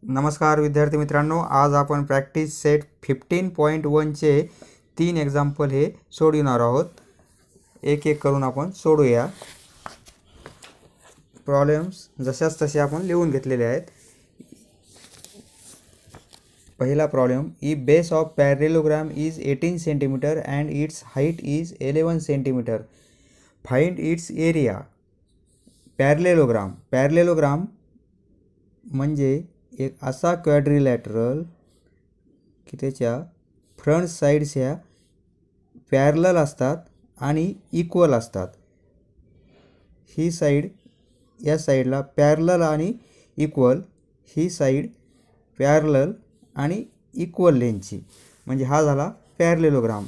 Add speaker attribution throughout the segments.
Speaker 1: नमस्कार विद्यार्थी मित्रांनो, आज आपण प्रॅक्टिस सेट 15.1चे 3 एक्झाम्पल हे सोडवणार आहोत. एक एक करून आपण सोडूया. प्रॉब्लेम्स जशाच तसे आपण लिहून घेतलेले आहेत. पहिला problem, if base of parallelogram is 18 centimeter and its height is 11 centimeter, find its area. Parallelogram म्हणजे एक असा क्वाड्रिलॅटरल की त्याच्या फ्रंट साइड्स ह्या पॅरलल असतात आणि इक्वल असतात. ही साइड या साइडला पॅरलल आणि इक्वल, ही साइड पॅरलल आणि इक्वल लेंथची, म्हणजे हा झाला पॅरेललोग्राम.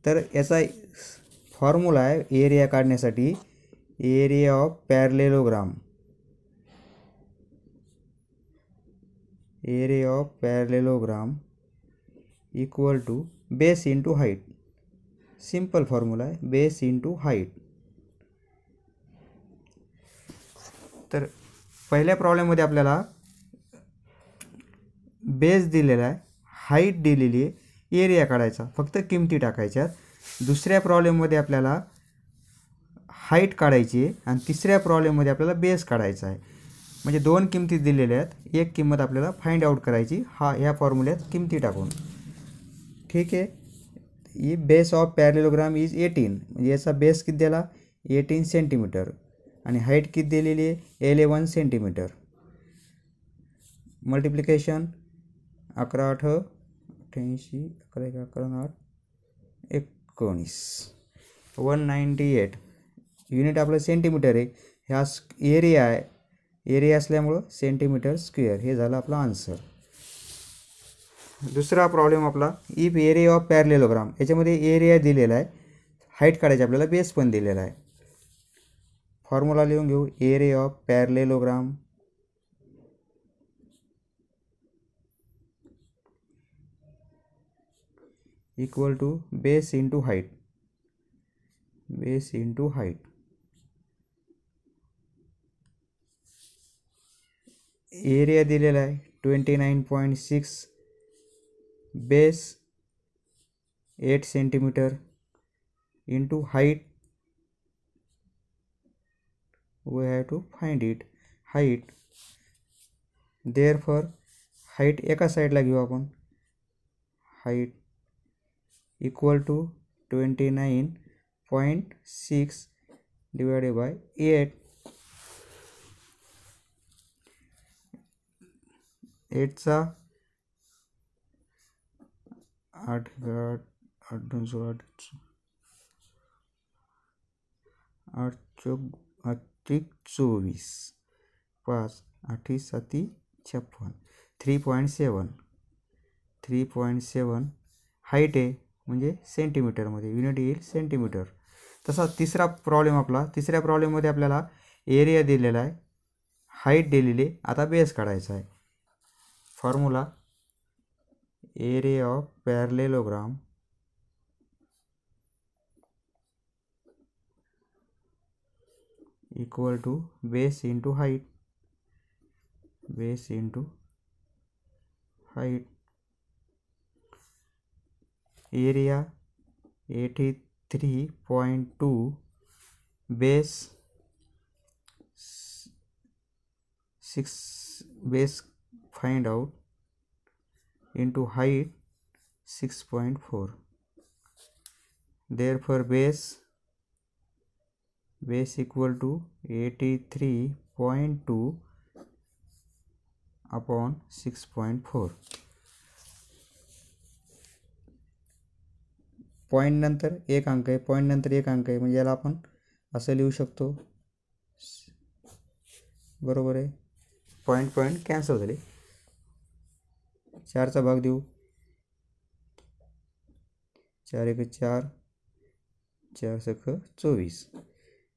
Speaker 1: तर याचा फॉर्म्युला आहे एरिया काढण्यासाठी, area of parallelogram. Area of parallelogram equal to base into height. Simple formula आहे, बेस इंटू हाईट. तर पहिल्या प्रॉब्लेममध्ये आपल्याला बेस दिलेला आहे, हाईट दिलेली आहे, एरिया काढायचा, फक्त किमती टाकायच्या. दुसऱ्या प्रॉब्लेममध्ये आपल्याला हाईट काढायची आहे आणि तिसऱ्या प्रॉब्लेममध्ये आपल्याला बेस काढायचा आहे. म्हणजे दोन किमती दिलेल्या आहेत, एक किंमत आपल्याला फाइंड आउट करायची ह्या फॉर्म्युल्यात किमती टाकून. ठीक आहे. ही बेस ऑफ पॅरेललोग्राम इज 18, म्हणजे याचा बेस किती दिला 18 सेंटीमीटर आणि हाईट किती दिलेली आहे 11 सेंटीमीटर. मल्टिप्लिकेशन 11 8 88, 11 11 8 19, 198. युनिट आपलं सेंटीमीटर आहे. ह्या एरिया आहे, एरिया असल्यामुळं सेंटीमीटर स्क्वेअर. हे झालं आपला आन्सर. दुसरा प्रॉब्लेम आपला, इफ एरिया ऑफ पॅरेललोग्राम. याच्यामध्ये एरिया दिलेला आहे, हाईट काढायची आपल्याला, बेस पण दिलेला आहे. फॉर्म्युला लिहून घेऊ. Area of parallelogram equal to base into height. Base into height. Area दिलेला आहे 29.6, base 8 centimeter into height. we have to find it height. therefore height एका साईडला घेऊ आपण. height equal to 29.6 divided by 8. 8 चा 8 8 2 16 8 24 5 8 7 56, 3.7. 3.7 हाईट आहे, म्हणजे सेंटीमीटरमध्ये युनिट येईल सेंटीमीटर. तसा तिसरा प्रॉब्लेम आपला, तिसऱ्या प्रॉब्लेममध्ये आपल्याला एरिया दिलेला आहे, हाईट दिलेली आहे. आता बेस काढायचा आहे. Formula area of parallelogram equal to base into height. Base into height. Area 83.2, base 6, base find out into height 6.4. therefore base equal to 83.2 upon 6.4. Point नंतर एक अंक आहे, पॉईंट नंतर एक अंक आहे, म्हणजे याला आपण असं लिहू शकतो. बरोबर आहे. पॉईंट पॉईंट कॅन्सल झाले. 4चा भाग देऊ. 4 1 4, 4 6 24.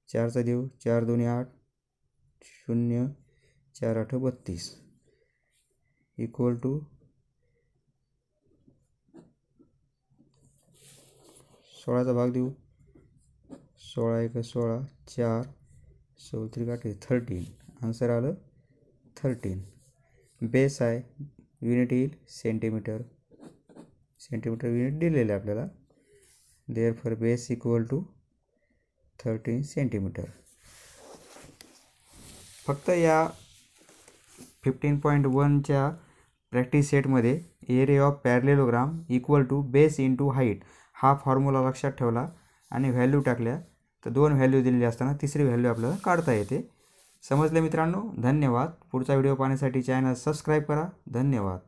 Speaker 1: 4चा देऊ. 4 2 8 0, 4 8 32 इक्वल टू 16चा भाग देऊ. 16 1 16, 4 16 13. आन्सर आलं 13. बेस आहे युनिट येईल सेंटीमीटर युनिट दिलेलं आहे आपल्याला. Therefore base equal to 13 centimetre. फक्त या 15.1च्या प्रॅक्टिस सेटमध्ये area of parallelogram equal to base into height हा फॉर्म्युला लक्षात ठेवला आणि व्हॅल्यू टाकल्या तर 2 व्हॅल्यू दिलेली असताना तिसरी व्हॅल्यू आपल्याला काढता येते. समजले मित्रांनो? धन्यवाद. पुढचा व्हिडिओ पाहण्यासाठी चॅनल सबस्क्राईब करा. धन्यवाद.